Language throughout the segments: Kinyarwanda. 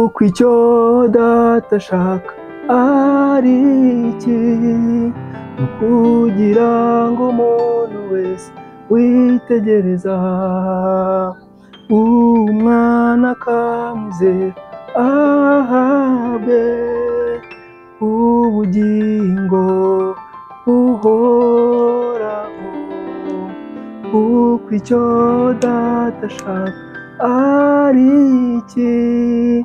kuko icyo data ashaka ari iki, kugira ngo umuntu wese witegereza umwana akamwizera ahabwe ubugingo buhoraho. Kuko icyo data ashaka ari iki,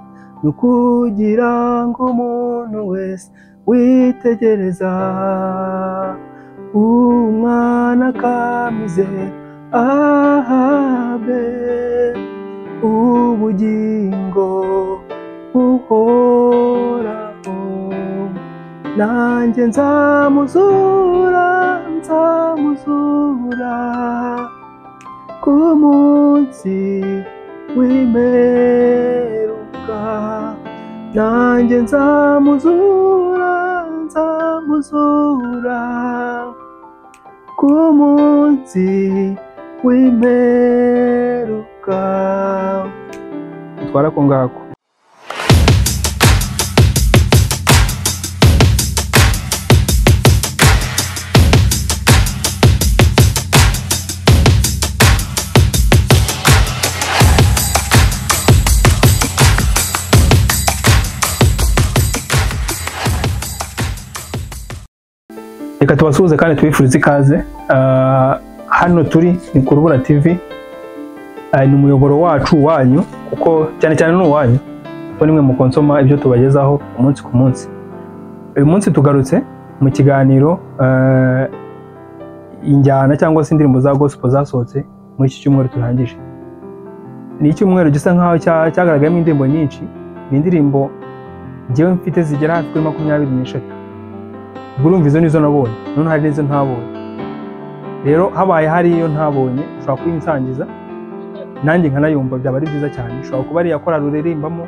kugira ngo umuntu wese witegereza umwana akamwizera ahabwe ubugingo buhoraho. Nanjye nzamuzura ku munsi w'imperuka. Nanjye nzamuzura ku munsi w'imperuka. Twara ko ngako. Reka tubasuhuze kandi tubifurize ikaze. Hano turi ni ku Rubura TV, ni umuyoboro wacu wanyu, kuko cyane cyane n'uwanyu, kuko nimwe mukonsoma ibyo tubagezaho umunsi ku munsi. Uyu munsi tugarutse mu kiganiro injyana cyangwa se indirimbo za gospel zasohotse muri iki cyumweru turangije. Ni icyumweru gisa nkaho cyagaragayemo indirimbo nyinshi. Ni indirimbo njyewe mfite zigera hafi kuri 24. Urumva izo nizo nabonye, none hari n'izo ntabonye. Rero habaye hari iyo ntabonye ushobora kuyinsangiza nanjye nkanayumva, byaba ari byiza cyane. Ushobora kuba ari yakora ruririmbamo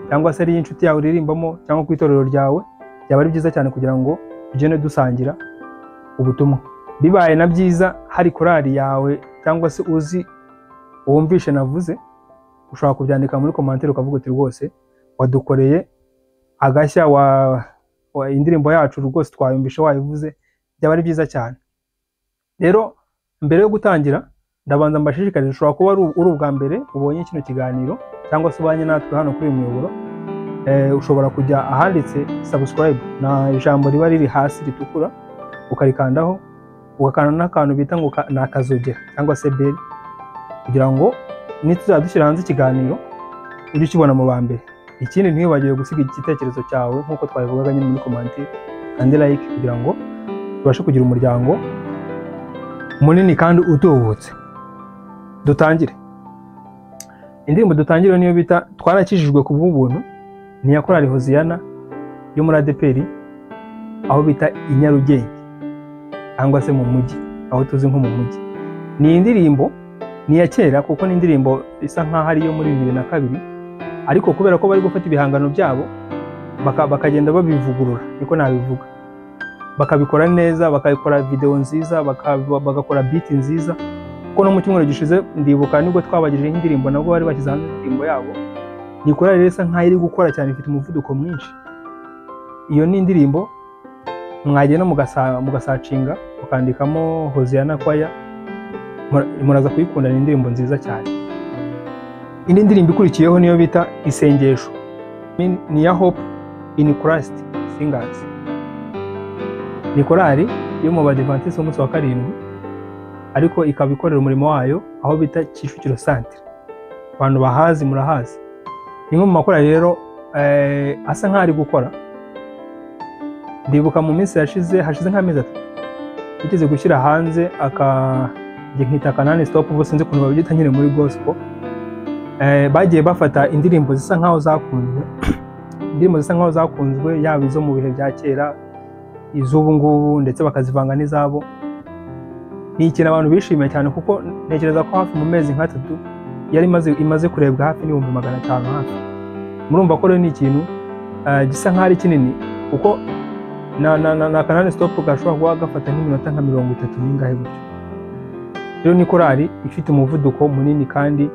cyangwa se ari inshuti yawe uririmbamo cyangwa ku itorero ryawe, byaba ari byiza cyane kugira ngo tugende dusangira ubutumwa. Bibaye na byiza hari korali yawe cyangwa se uzi wumvishe navuze, ushobora kubyandika muri commentaire ukavuga uti rwose wadukoreye agashya indirimbo yacu rwose twayumvishe wayivuze, byaba ari byiza cyane. Rero mbere yo gutangira ndabanza mbashishikariza, ushobora kuba uri ubwa mbere ubonye kino kiganiro cyangwa se ubanye natwe hano kuri uyu muyoboro, ushobora kujya ahanditse subscribe, na ijambo riba riri hasi ritukura, ukarikandaho, ugakanda n'akantu bita ngo nakazogera cyangwa se bell, kugira ngo nituzadushyira hanze ikiganiro ujye ukibona mu ba mbere. Ikindi ntiwibagiwe gusiga igitekerezo cyawe nk'uko twabivugaga nyine muri commentaire, kandi like, kugira ngo tubashe kugira umuryango munini kandi utubutse. Dutangire. Indirimbo dutangire niyo bita twarakijijwe ku bw'ubuntu, ni ya korali Hoziyana yo muri ADPR, aho bita i Nyarugenge cyangwa se mu mujyi, aho tuzi nko mu mujyi. Ni indirimbo ni ya kera, kuko ni indirimbo isa nkaho ari yo muri 2002, ariko kubera ko bari gufata ibihangano byabo bakagenda babivugurura, niko nabivuga, bakabikora neza, bakabikora video nziza, bagakora beat nziza. Kuko no mu cyumweru gishize ndibuka nibwo twabagije indirimbo, nabwo bari bashyize hanze indirimbo yabo. Ni korali rero isa nkaho iri gukora cyane, ifite umuvuduko mwinshi. Iyo ni indirimbo mwagenda mugasacinga mukandikamo Hoziyana Choir, muraza kuyikunda. Ni indirimbo nziza cyane. Indi ndirimbo ikurikiyeho niyo bita Isengesho, ni ya Hope in Christ Singers. Ni korali yo mu Badivantiste umunsi wa karindwi, ariko ikabikorera umurimo wayo aho bita Kicukiro Centre. Abantu bahazi murahazi. Ni mu makorali rero asa nkaho ari gukora. Ndibuka mu minsi hashize nk'amezi 3 yigeze gushyira hanze nkita Kanani Stop, bose sinzi kuntu babyita nyine muri gospel. Bagiye bafata indirimbo zisa nkaho zakunzwe, yaba izo mu bihe bya kera, iz'ubu ngubu, ndetse bakazivanga n'izabo. Ni ikintu abantu bishimiye cyane, kuko ntekereza ko hafi mu mezi nka 3 yari imaze kurebwa hafi n'ibihumbi 500 hafi. Murumva ko rero ni ikintu gisa nkaho ari kinini, kuko na Kanani Stop gashobora kuba gafata nk'iminota nka 30 n'ingahe gutyo. Rero ni korali ifite umuvuduko munini kandi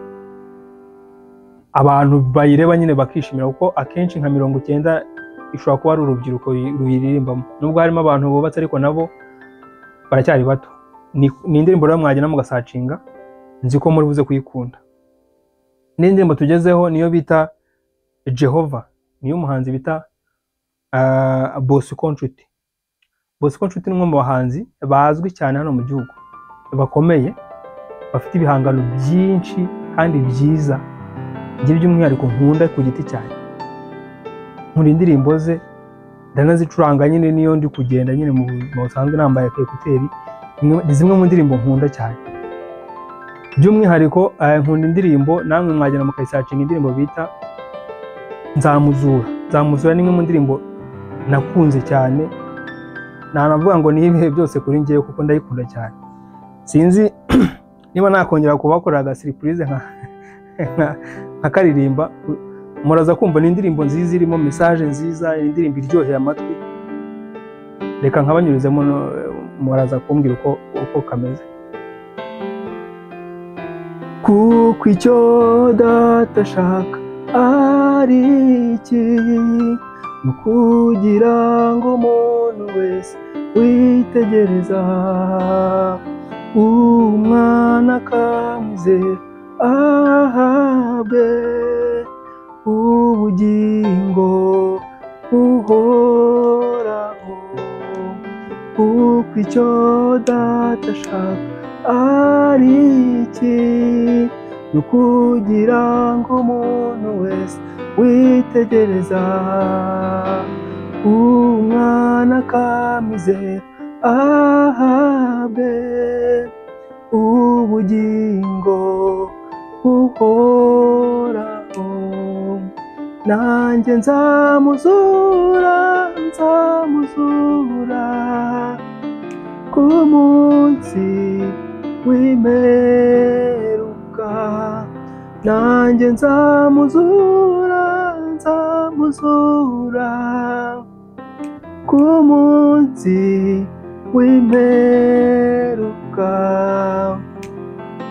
abantu bayireba nyine bakishimira, kuko akenshi nka 90 ishobora kuba ari urubyiruko ruyiririmbamo, nubwo harimo abantu bubatse ariko nabo baracyari bato. Ni indirimbo rero mwagenda mugasacinga, nzi ko muri buze kuyikunda. N'indirimbo tugezeho niyo bita Jehova, niyo umuhanzi bita Bosco Nshuti. Bosco Nshuti ni umwe mu bahanzi bazwi cyane hano mu gihugu, bakomeye, bafite ibihangano byinshi kandi byiza, ngira by'umwihariko nkunda ku giti cyane. Nkunda indirimbo ze, ndanazicuranga nyine niyo ndi kugenda nyine mu busanzwe nambaye ekuteri. Ni zimwe mu ndirimbo nkunda cyane. By'umwihariko nkunda indirimbo, namwe mwagenda mukayisacinga, indirimbo bita Nzamuzura. Nzamuzura ni imwe mu ndirimbo nakunze cyane, nanavuga ngo ni ibihe byose kuri ngewe kuko ndayikunda cyane. Sinzi niba nakongera kubakorera aga surprise nka karirimba, muraza kumva. Ni indirimbo nziza irimo message nziza, indirimbo iryoheye amatwi. Reka nkabanyurizemo, muraza kumbwira uko kameze. Kuko icyo Data ashaka ari iki, nukugira ngo umuntu wese witegereza umwana akamwizera ahabwe ubugingo buhoraho. Kuko icyo Data ashaka ari iki, nukugira ngo umuntu wese witegereza umwana akamwizera ahabwe ubugingo buhoraho. Nanjye nzamuzura ku munsi w'imperuka. Nanjye nzamuzura ku munsi w'imperuka.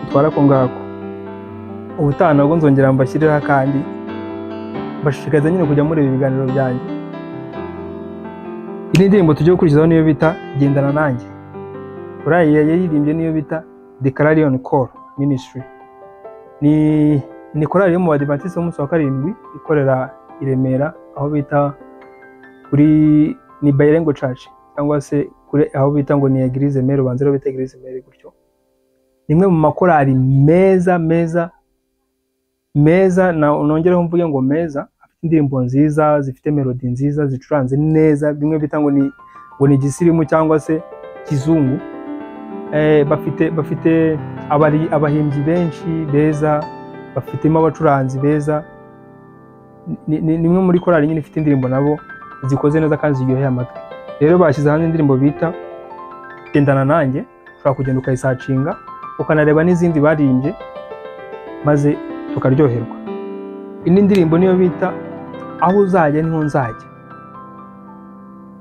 Twara ko ngako ubutaha nabwo nzongera mbashyirira kandi bashishikariza nyine kujya muri ibi biganiro byanjye. Iyi ndirimbo tugiye gukurikizaho niyo bita Gendana Nanjye. Korali yaririmbye niyo bita The Clarion Call Ministry. Ni korali yo mu Badiventiste b'umunsi wa karindwi ikorera i Remera, aho bita kuri ni Bayirengo Church, cyangwa se kuri aho bita ngo ni Eglise Mère, ubanza rero bita Eglise Mère gutyo. Nimwe mu makorali meza nongereho mvuge ngo meza, afite indirimbo nziza, zifite melody nziza, zicuranze neza, bimwe bita ngo ni gisirimu cyangwa se kizungu. Bafite abahimbyi benshi beza, bafitemo abacuranzi beza. Nimwe muri korali nyine ifite indirimbo nabo zikoze neza kandi ziryoheye amatwi. Rero bashyize hanze indirimbo bita Gendana Nanjye, ushobora kugenda ukayisacinga ukanareba n'izindi barimbye maze tukaryoherwa. Indi ndirimbo niyo bita Aho uzajya niho nzajya.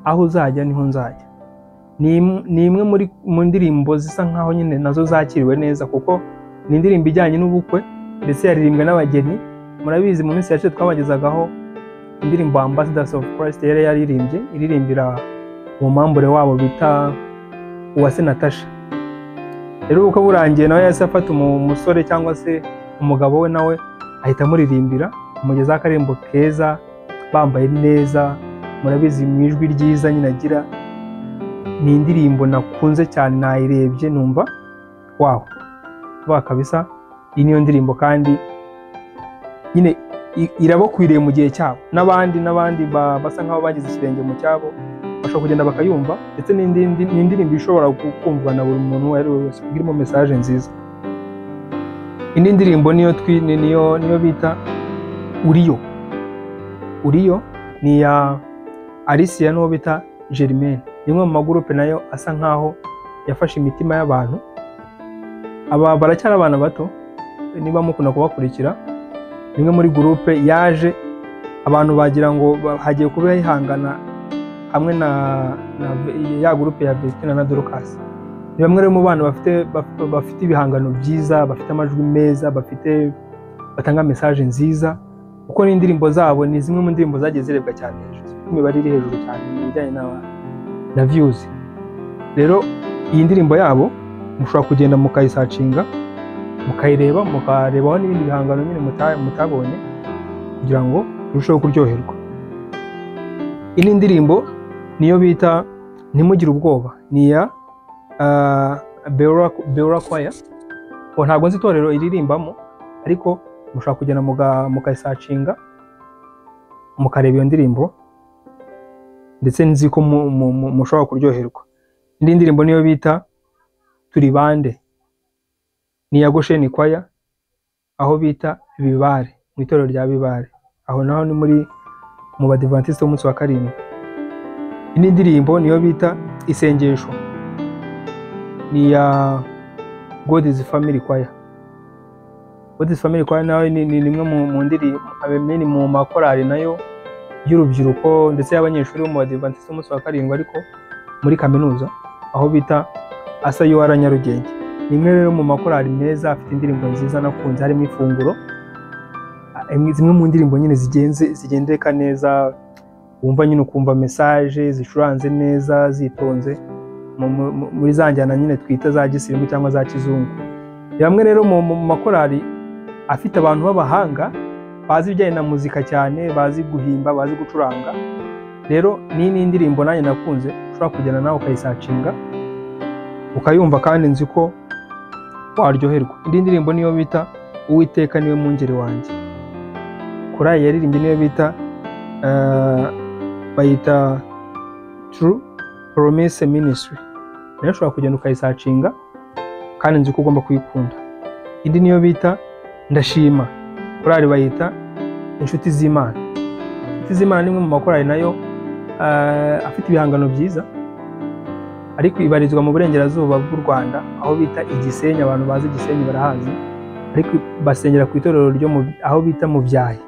Aho uzajya niho nzajya ni imwe mu ndirimbo zisa nkaho nyine nazo zakiriwe neza, kuko ni indirimbo ijyanye n'ubukwe ndetse yaririmbwe n'abageni. Murabizi mu minsi yacu twabagezagaho indirimbo Ambassadors of Christ yari iririmbira mu mambure wabo bita Uwase Natasha. Rero uko burangiye nawe yase afata umusore cyangwa se umugabo we, nawe ahita muririmbira umugeza akarimbo keza, bambaye neza. Murabizi mu ijwi ryiza nyine agira. Ni indirimbo nakunze cyane, nayirebye numva wow kabisa. Iyi niyo ndirimbo kandi nyine irabakwiriye mu gihe cyabo. N'abandi basa nkaho bagize ikirenge mu cyabo bashobora kugenda bakayumva, ndetse ni indirimbo ishobora kumvwa na buri muntu wari wese, irimo message nziza. Indi ndirimbo niyo bita Uriyo ni ya Alicia n'uwo bita Germaine. Nimwe mu magurupe nayo asa nkaho yafashe imitima y'abantu. Aba baracyari abana bato, niba mukunda kubakurikira. Nimwe muri gurupe yaje abantu bagira ngo hagiye kuba yihangana hamwe na ya gurupe ya Vestina na Dorcas. Ni bamwe mu bana bafite ibihangano byiza, bafite amajwi meza, bafite batanga message nziza, kuko n'indirimbo zabo ni zimwe mu ndirimbo zagiye zirebwa cyane hejuru, imibare iri hejuru cyane mu bijyanye na views. Rero iyi ndirimbo yabo mushobora kugenda mukayisacinga, mukayireba, mukarebaho n'ibindi bihangano nyine mutabonye kugira ngo urusheho kuryoherwa. Iyi ndirimbo niyo bita Ntimugire ubwoba, ni ya Beora Choir. Ntabwo nzi itorero iririmbamo, ariko mushobora kugenda mukayisacinga mukareba iyo ndirimbo, ndetse nzi ko mushobora kuryoherwa. Indi ndirimbo niyo bita Turi Bande, ni ya Gosheni Choir, aho bita Bibare, mu itorero rya Bibare, aho naho ni mu Badiventiste b'umunsi wa karindwi. Indi ndirimbo niyo bita Isengesho, ni ya God's Family Choir. God's Family Choir nayo ni imwe mu ndirimbo mu makorali nayo y'urubyiruko ndetse y'abanyeshuri bo mu Badiventiste b'umunsi wa karindwi, ariko muri kaminuza, aho bita Asa Yuara Nyarugenge. Ni imwe rero mu makorali meza afite indirimbo nziza nakunze, harimo Ifunguro, zimwe mu ndirimbo nyine zigendeka neza, wumva nyine ukumva message zicuranze neza zitonze muri za njyana nyine twita za gisirimu cyangwa za kizungu. Bamwe rero mu makorali afite abantu b'abahanga bazi ibijyanye na muzika cyane, bazi guhimba, bazi gucuranga. Rero ni indirimbo nanjye nakunze, ushobora kugenda nawe ukayisacinga ukayumva, kandi nzi ko waryoherwa. Indi ndirimbo niyo bita Uwiteka niwe mwungeri wanjye, korali yaririmbye niyo bita bayita True Promise Ministry. Nayo ushobora kugenda ukayisacinga, kandi nzi ko ugomba kuyikunda. Indi niyo bita Ndashima, korali bayita Inshuti z'Imana. Inshuti z'Imana ni imwe mu makorali nayo afite ibihangano byiza, ariko ibarizwa mu burengerazuba bw'u Rwanda, aho bita Igisenyi. Abantu bazi Igisenyi barahazi, ariko basengera ku itorero aho bita mu Byahi,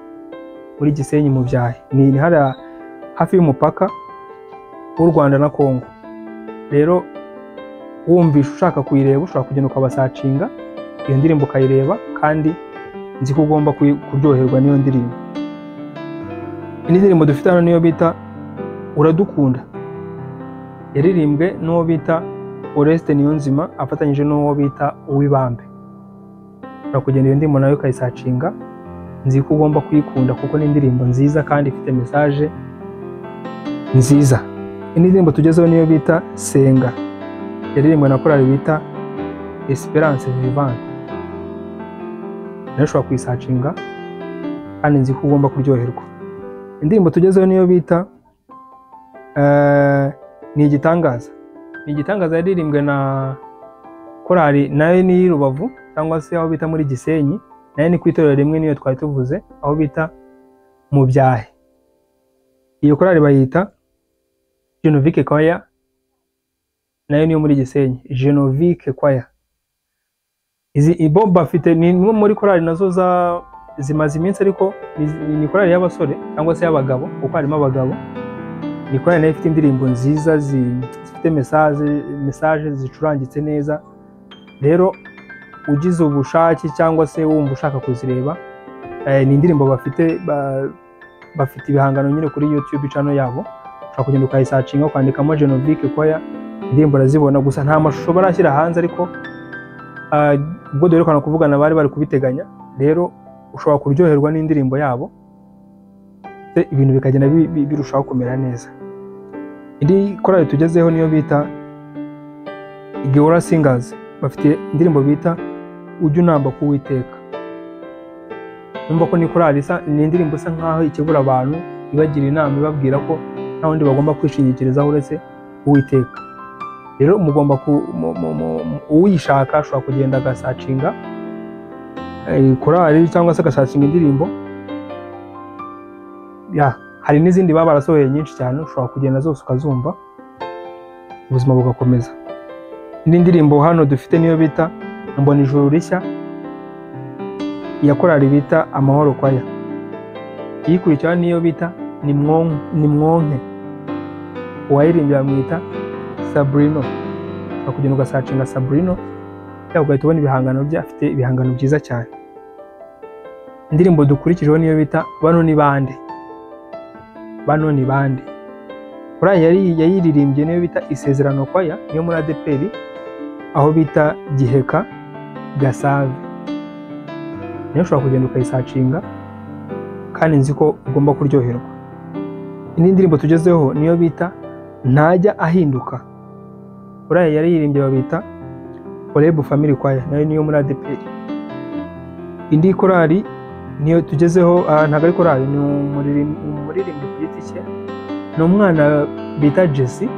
muri Gisenyi mu Byahi, ni hafi y'umupaka w'u Rwanda na Kongo. Rero wumvisha ushaka kuyireba, ushobora kugenda ukabasacinga iyo ndirimbo ukayireba, kandi nzi ko ugomba kuryoherwa n'iyo ndirimbo. Indi ndirimbo dufite hano niyo bita Uradukunda, yaririmbwe n'uwo bita Oreste Niyonzima afatanyije n'uwo bita Uwibambe. Ushobora kugenda iyo ndirimbo nayo ukayisacinga, nzi ko ugomba kuyikunda kuko ni indirimbo nziza kandi ifite message nziza. Indi ndirimbo tugezeho niyo bita Senga, yaririmbwe na korali bita Esperance Vivante. Nayo ushobora kuyisacinga, kandi nzi ko ugomba kuryoherwa. Indirimbo tugezeho niyo bita Ni Igitangaza. Ni Igitangaza yaririmbwe na korali nayo ni Rubavu, cyangwa se aho bita muri Gisenyi, nayo ni ku itorero rimwe niyo twari tuvuze, aho bita mu Byahi. Iyo korali bayita Genovique Choir, nayo niyo muri Gisenyi, Genovique Choir. Izi ibo bafite ni imwe muri korali nazo zimaze iminsi, ariko ni korali y'abasore cyangwa se y'abagabo, kuko harimo abagabo. Ni korali nayo ifite indirimbo nziza zifite message zicurangitse neza. Rero ugize ubushake cyangwa se wumva ushaka kuzireba, ni indirimbo bafite ibihangano nyine kuri YouTube channel yabo, ushobora kugenda ukayisacinga ukandikamo Genovique Choir, indirimbo urazibona. Gusa nta mashusho barashyira hanze, ariko ubwo duherukana kuvugana bari kubiteganya. Rero ushobora kuryoherwa n'indirimbo yabo, ibintu bikagenda birushaho kumera neza. Indi korali tugezeho niyo bita Geora Singers, bafite indirimbo bita Ujya unamba ku Uwiteka. Numva ko ni korali ni indirimbo isa nkaho ikebura abantu, ibagira inama, ibabwira ko nta wundi bagomba kwishingikirizaho uretse Uwiteka. Rero mugomba uwishaka ashobora kugenda agasacinga korali cyangwa se agasacinga indirimbo. Hari n'izindi baba barasohoye nyinshi cyane, ushobora kugenda zose ukazumva, ubuzima bugakomeza. Indi ndirimbo hano dufite niyo bita Mbona Ijuru Rishya, iya korali bita Amahoro Choir. Iyikurikira niyo bita Ni Mwonke, uwayirimbye bamwita Sabrino. Ushobora kugenda ugasacinga Sabrino, ugahita ubona ibihangano bye, afite ibihangano byiza cyane. indirimbo dukurikijeho niyo bita bano ni bande. Bano ni bande korali yayiririmbye niyo bita Isezerano Kwaya, niyo muri ADPR aho bita Giheka Gasave. Niyo ushobora kugenda ukayisacinga kandi nzi ko ugomba kuryoherwa. Indi ndirimbo tugezeho niyo bita Ntajya Ahinduka, korali yaririmbye babita Orebu Family Choir, nayo niyo muri ADPR. Indi korali niyo tugezeho ntabwo ari korali, ni umuririmbyi ku giti cye, ni umwana bita Jesse.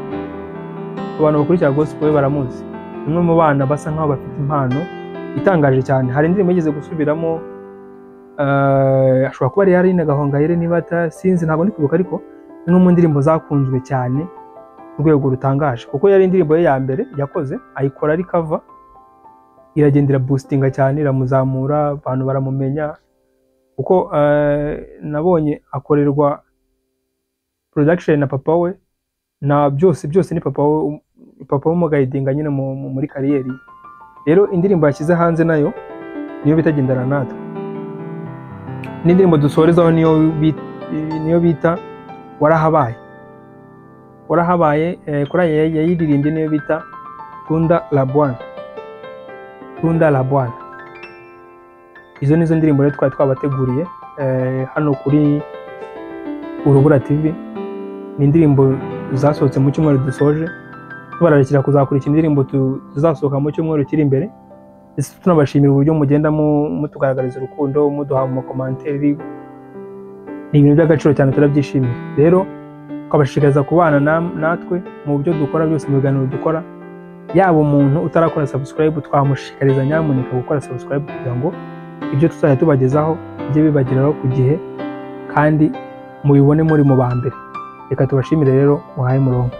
Abantu bakurikira gospel we baramuzi, umwe mu bana basa nkaho bafite impano itangaje cyane. Hari indirimbo yigeze gusubiramo, ashobora kuba ari Yarine Gahongayire niba sinzi, ntabwo ndi kwibuka, ariko ni mu ndirimbo zakunzwe cyane ku rwego rutangaje, kuko yari indirimbo ye ya mbere yakoze, ayikora ari cover, iragendera boostinga cyane, iramuzamura, abantu baramumenya, kuko nabonye akorerwa production na papa we, na byose ni papa w'umugayidinga nyine muri kariyeri. Rero indirimbo yashyize hanze nayo niyo bita Gendana Natwe. N'indirimbo dusorezaho niyo bita Warahabaye. Warahabaye korali yayiririmbye niyo bita Tunda la Bwana. Tunda la Bwana. Izo nizo ndirimbo rero twari twabateguriye hano kuri Urubura TV. Ni indirimbo zasohotse mu cyumweru dusoje, tubararikira kuzakurikira indirimbo tuzasohoka mu cyumweru kiri imbere. Ese tunabashimira uburyo mugenda mutugaragariza urukundo, muduha mu commentaire, ni ibintu by'agaciro cyane, turabyishimiye. Rero twabashishikariza kubana natwe mu buryo dukora byose, mu biganiro dukora. Yaba umuntu utarakora subscribe, twamushishikariza nyamuneka gukora subscribe kugira ngo ibyo tuzajya tubagezaho bijye bibageraho ku gihe kandi mubibone muri mu ba mbere. Reka tubashimire rero, muhaye murongo.